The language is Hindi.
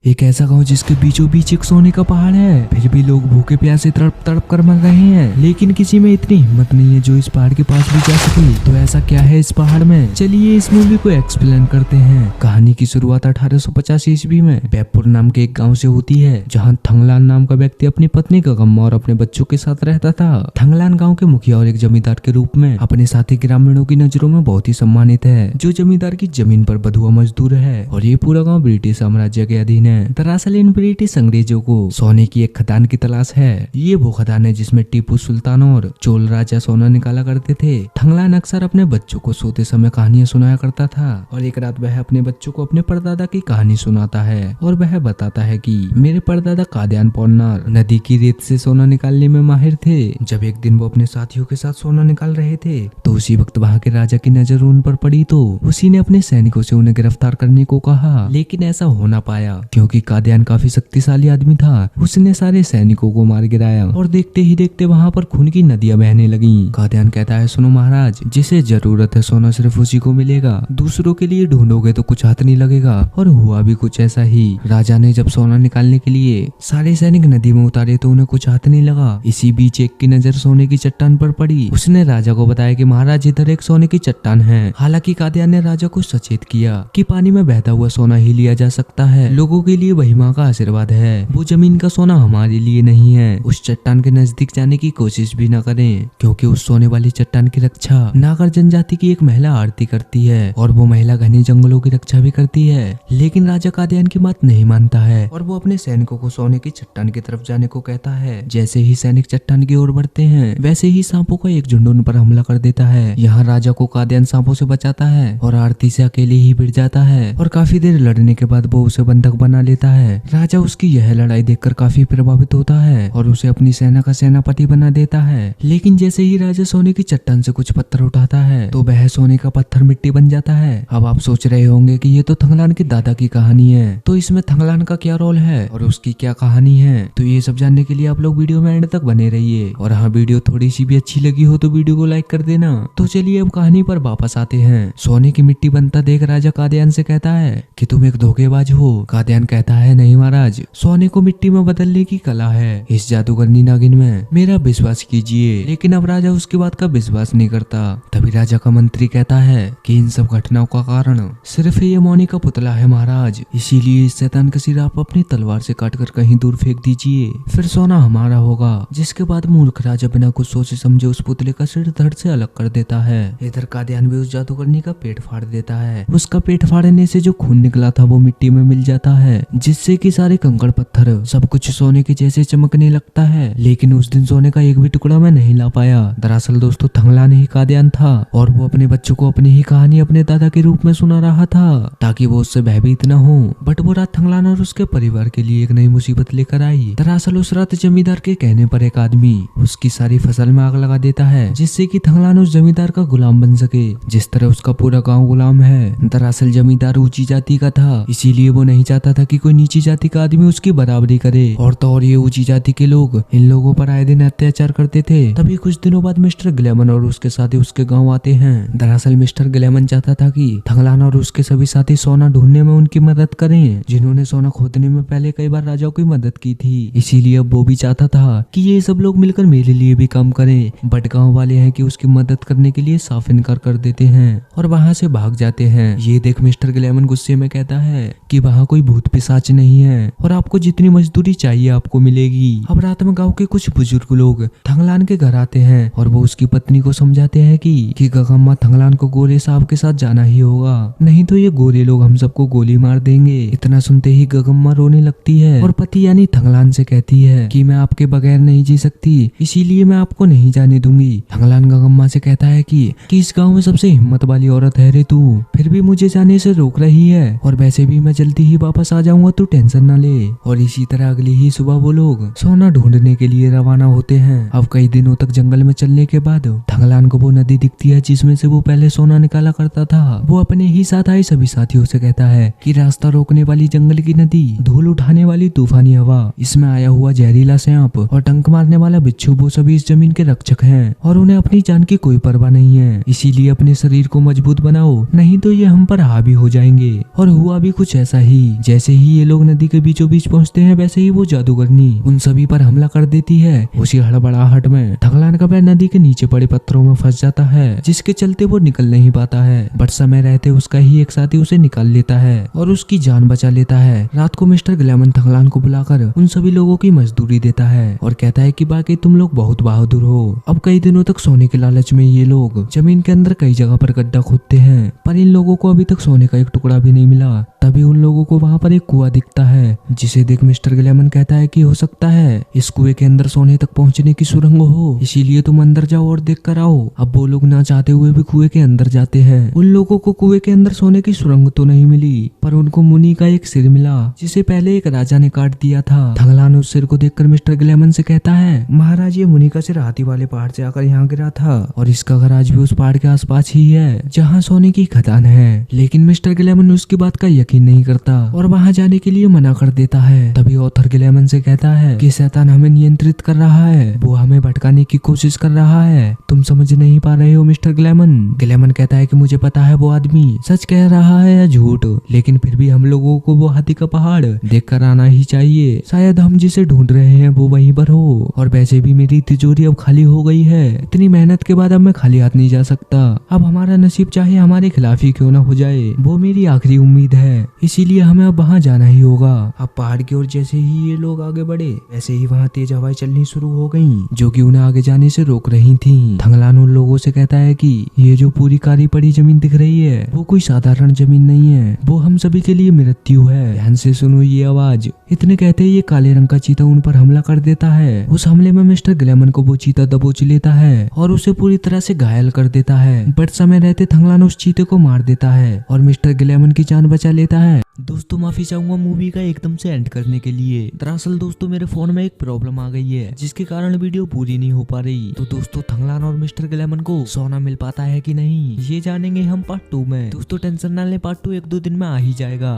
एक ऐसा गांव जिसके बीचों बीच एक सोने का पहाड़ है, फिर भी लोग भूखे प्यासे तड़प तड़प कर मर रहे हैं, लेकिन किसी में इतनी हिम्मत नहीं है जो इस पहाड़ के पास भी जा सके। तो ऐसा क्या है इस पहाड़ में, चलिए इस मूवी को एक्सप्लेन करते हैं। कहानी की शुरुआत 1885 ईस्वी में बैपुर नाम के एक गाँव से होती है, जहाँ थंगलान नाम का व्यक्ति अपनी पत्नी गगम्मा और अपने बच्चों के साथ रहता था। थंगलान गाँव के मुखिया और एक जमींदार के रूप में अपने साथी ग्रामीणों की नजरों में बहुत ही सम्मानित है, जो जमींदार की जमीन पर बधुआ मजदूर है, और ये पूरा गाँव ब्रिटिश साम्राज्य के अधीन है। दरअसल इन ब्रिटिश अंग्रेजों को सोने की एक खदान की तलाश है। ये वो खदान है जिसमें टीपू सुल्तान और चोल राजा सोना निकाला करते थे। थंगलान अक्सर अपने बच्चों को सोते समय कहानियां सुनाया करता था, और एक रात वह अपने बच्चों को अपने परदादा की कहानी सुनाता है, और वह बताता है कि मेरे परदादा कादियान पौन्नार नदी की रेत से सोना निकालने में माहिर थे। जब एक दिन वो अपने साथियों के साथ सोना निकाल रहे थे, तो उसी वक्त वहाँ के राजा की नजर उन पर पड़ी, तो उसी ने अपने सैनिकों से उन्हें गिरफ्तार करने को कहा, लेकिन ऐसा हो ना पाया क्योंकि कादियान काफी शक्तिशाली आदमी था। उसने सारे सैनिकों को मार गिराया, और देखते ही देखते वहाँ पर खून की नदियां बहने लगीं। कादियान कहता है, सुनो महाराज, जिसे जरूरत है सोना सिर्फ उसी को मिलेगा, दूसरों के लिए ढूंढोगे तो कुछ हाथ नहीं लगेगा। और हुआ भी कुछ ऐसा ही। राजा ने जब सोना निकालने के लिए सारे सैनिक नदी में उतारे तो उन्हें कुछ हाथ नहीं लगा। इसी बीच एक की नजर सोने की चट्टान पर पड़ी। उसने राजा को बताया कि महाराज इधर एक सोने की चट्टान है। हालांकि कादियान ने राजा को सचेत किया कि पानी में बहता हुआ सोना ही लिया जा सकता है, लोगों के लिए वही माँ का आशीर्वाद है, वो जमीन का सोना हमारे लिए नहीं है। उस चट्टान के नजदीक जाने की कोशिश भी न करें, क्योंकि उस सोने वाली चट्टान की रक्षा नागर जनजाति की एक महिला आरती करती है, और वो महिला घने जंगलों की रक्षा भी करती है। लेकिन राजा कादियान की बात नहीं मानता है, और वो अपने सैनिकों को सोने की चट्टान की तरफ जाने को कहता है। जैसे ही सैनिक चट्टान की ओर बढ़ते हैं, वैसे ही सांपों का एक झुंड उन पर हमला कर देता है। यहाँ राजा को कादियान सांपों से बचाता है, और आरती से अकेले ही भिड़ जाता है, और काफी देर लड़ने के बाद वो उसे बंधक बना लेता है। राजा उसकी यह लड़ाई देखकर काफी प्रभावित होता है, और उसे अपनी सेना का सेनापति बना देता है। लेकिन जैसे ही राजा सोने की चट्टान से कुछ पत्थर उठाता है, तो वह सोने का पत्थर मिट्टी बन जाता है। अब आप सोच रहे होंगे कि ये तो थंगलान के दादा की कहानी है, तो इसमें थंगलान का क्या रोल है और उसकी क्या कहानी है, तो ये सब जानने के लिए आप लोग वीडियो में एंड तक बने रहिए। और हाँ, वीडियो थोड़ी सी भी अच्छी लगी हो तो वीडियो को लाइक कर देना। तो चलिए अब कहानी पर वापस आते हैं। सोने की मिट्टी बनता देख राजा कादियान से कहता है कि तुम एक धोखेबाज हो। कादियान कहता है, नहीं महाराज, सोने को मिट्टी में बदलने की कला है इस जादूगरनी नागिन में, मेरा विश्वास कीजिए। लेकिन अब राजा उसकी बात का विश्वास नहीं करता। तभी राजा का मंत्री कहता है कि इन सब घटनाओं का कारण सिर्फ ये मौनी का पुतला है महाराज, इसीलिए इस शैतान का सिर आप अपनी तलवार से काटकर कहीं दूर फेंक दीजिए, फिर सोना हमारा होगा। जिसके बाद मूर्ख राजा बिना कुछ सोचे समझे उस पुतले का सिर धड़ से अलग कर देता है। इधर कादियान भी उस जादूगरनी का पेट फाड़ देता है। उसका पेट फाड़ने से जो खून निकला था वो मिट्टी में मिल जाता है, जिससे कि सारे कंकड़ पत्थर सब कुछ सोने के जैसे चमकने लगता है। लेकिन उस दिन सोने का एक भी टुकड़ा मैं नहीं ला पाया। दरअसल दोस्तों, थंगलान ही कादियान था, और वो अपने बच्चों को अपनी ही कहानी अपने दादा के रूप में सुना रहा था, ताकि वो उससे भयभीत न हो। बट वो रात थंगलान और उसके परिवार के लिए एक नई मुसीबत लेकर आई। दरअसल उस रात जमींदार के कहने पर एक आदमी उसकी सारी फसल में आग लगा देता है, जिससे कि थंगलान उस जमींदार का गुलाम बन सके, जिस तरह उसका पूरा गाँव गुलाम है। दरअसल जमींदार ऊंची जाति का था, इसीलिए वो नहीं चाहता था कि कोई नीची जाति का आदमी उसकी बराबरी करे, और तो और ये ऊंची जाति के लोग इन लोगों पर आए दिन अत्याचार करते थे। तभी कुछ दिनों बाद मिस्टर ग्लेमन और उसके साथी उसके गांव आते हैं। दरअसल मिस्टर ग्लेमन चाहता था कि थंगलान और उसके सभी साथी सोना ढूंढने में उनकी मदद करें, जिन्होंने सोना खोदने में पहले कई बार राजाओं की मदद की थी। इसीलिए अब वो भी चाहता था कि ये सब लोग मिलकर मेरे लिए भी काम करें। बट गाँव वाले हैं कि उसकी मदद करने के लिए साफ इनकार कर देते हैं, और वहाँ से भाग जाते हैं। ये देख मिस्टर ग्लेमन गुस्से में कहता है कि वहाँ कोई भूत पिशाच नहीं है, और आपको जितनी मजदूरी चाहिए आपको मिलेगी। अब रात में गांव के कुछ बुजुर्ग लोग थंगलान के घर आते हैं, और वो उसकी पत्नी को समझाते हैं कि गगम्मा थंगलान को गोरे साहब के साथ जाना ही होगा, नहीं तो ये गोरे लोग हम सबको गोली मार देंगे। इतना सुनते ही गगम्मा रोने लगती है, और पति यानी थंगलान से कहती है कि मैं आपके बगैर नहीं जी सकती, इसीलिए मैं आपको नहीं जाने दूंगी। थंगलान गगम्मा से कहता है कि इस गाँव में सबसे हिम्मत वाली औरत है रे तू, फिर भी मुझे जाने से रोक रही है, और वैसे भी मैं जल्दी ही वापस आ जाऊंगा, तू टेंशन न ले। और इसी तरह अगली ही सुबह वो लोग सोना ढूंढने के लिए रवाना होते हैं। अब कई दिनों तक जंगल में चलने के बाद थंगलान को वो नदी दिखती है जिसमें से वो पहले सोना निकाला करता था। वो अपने ही साथ आए सभी साथियों से कहता है कि रास्ता रोकने वाली जंगल की नदी, धूल उठाने वाली तूफानी हवा, इसमें आया हुआ जहरीला सांप और डंक मारने वाला बिच्छू, वो सभी इस जमीन के रक्षक हैं, और उन्हें अपनी जान की कोई परवाह नहीं है। इसीलिए अपने शरीर को मजबूत बनाओ, नहीं तो ये हम पर हावी हो जाएंगे। और हुआ भी कुछ ऐसा ही। जैसे ही ये लोग नदी के बीचों बीच पहुंचते हैं वैसे ही वो जादूगरनी उन सभी पर हमला कर देती है। उसी हड़बड़ाहट में थंगलान का पैर नदी के नीचे पड़े पत्थरों में फंस जाता है, जिसके चलते वो निकल नहीं पाता है। बट समय रहते उसका ही एक साथी उसे निकाल लेता है और उसकी जान बचा लेता है। रात को मिस्टर ग्लैमन थंगलान को बुलाकर उन सभी लोगों की मजदूरी देता है और कहता है कि बाकी तुम लोग बहुत बहादुर हो। अब कई दिनों तक सोने के लालच में ये लोग जमीन के अंदर कई जगह पर गड्ढा खोदते हैं, पर इन लोगों को अभी तक सोने का एक टुकड़ा भी नहीं मिला। तभी उन लोगों को वहाँ पर एक कुआं दिखता है, जिसे देख मिस्टर ग्लैमन कहता है कि हो सकता है इस कुएं के अंदर सोने तक पहुँचने की सुरंग हो, इसीलिए तुम अंदर जाओ और देख कर आओ। अब वो लोग ना चाहते हुए भी कुएं के अंदर जाते हैं। उन लोगों को कुएं के अंदर सोने की सुरंग तो नहीं मिली, पर उनको मुनि का एक सिर मिला, जिसे पहले एक राजा ने काट दिया था। थंगलान उस सिर को देखकर मिस्टर ग्लैमन से कहता है, महाराज ये मुनि का सिर हाथी वाले पहाड़ से आकर यहाँ गिरा था और इसका घर आज भी उस पहाड़ के आसपास ही है जहाँ सोने की खदान है। लेकिन मिस्टर ग्लैमन उसकी बात का यकीन नहीं करता और वहाँ जाने के लिए मना कर देता है। तभी ऑथर ग्लैमन से कहता है कि शैतान हमें नियंत्रित कर रहा है, वो हमें भटकाने की कोशिश कर रहा है। तुम समझ नहीं पा रहे हो मिस्टर ग्लैमन। ग्लैमन कहता है कि मुझे पता है वो आदमी सच कह रहा है या झूठ, लेकिन फिर भी हम लोगों को वो हाथी का पहाड़ देख कर आना ही चाहिए। शायद हम जिसे ढूंढ रहे हैं वो वहीं पर हो। और वैसे भी मेरी तिजोरी अब खाली हो गई है, इतनी मेहनत के बाद अब मैं खाली हाथ नहीं जा सकता। अब हमारा नसीब चाहे हमारे खिलाफ ही क्यों ना हो जाए, वो मेरी आखिरी उम्मीद है, इसीलिए हमें अब वहाँ जाना ही होगा। अब पहाड़ की ओर जैसे ही ये लोग आगे बढ़े वैसे ही वहाँ तेज हवाएं चलनी शुरू हो गयी, जो कि उन्हें आगे जाने से रोक रही थी। थंगलान उन लोगों से कहता है कि ये जो पूरी काली पड़ी जमीन दिख रही है वो कोई साधारण जमीन नहीं है, वो हम सभी के लिए मृत्यु है। ध्यान से सुनो ये आवाज। इतने कहते ही ये काले रंग का चीता उन पर हमला कर देता है। उस हमले में मिस्टर ग्लैमन को वो चीता दबोच लेता है और उसे पूरी तरह से घायल कर देता है। बट समय रहते थंगलान उस चीते को मार देता है और मिस्टर ग्लैमन की जान बचा लेता है। दोस्तों माफी चाहूंगा मूवी का एकदम से एंड करने के लिए। दरअसल दोस्तों मेरे फोन में एक प्रॉब्लम आ गई है, जिसके कारण वीडियो पूरी नहीं हो पा रही। तो दोस्तों थंगलान और मिस्टर ग्लैमन को सोना मिल पाता है कि नहीं, ये जानेंगे हम पार्ट 2 में। दोस्तों टेंशन ना लें, पार्ट 2 1-2 दिन में आ ही जाएगा।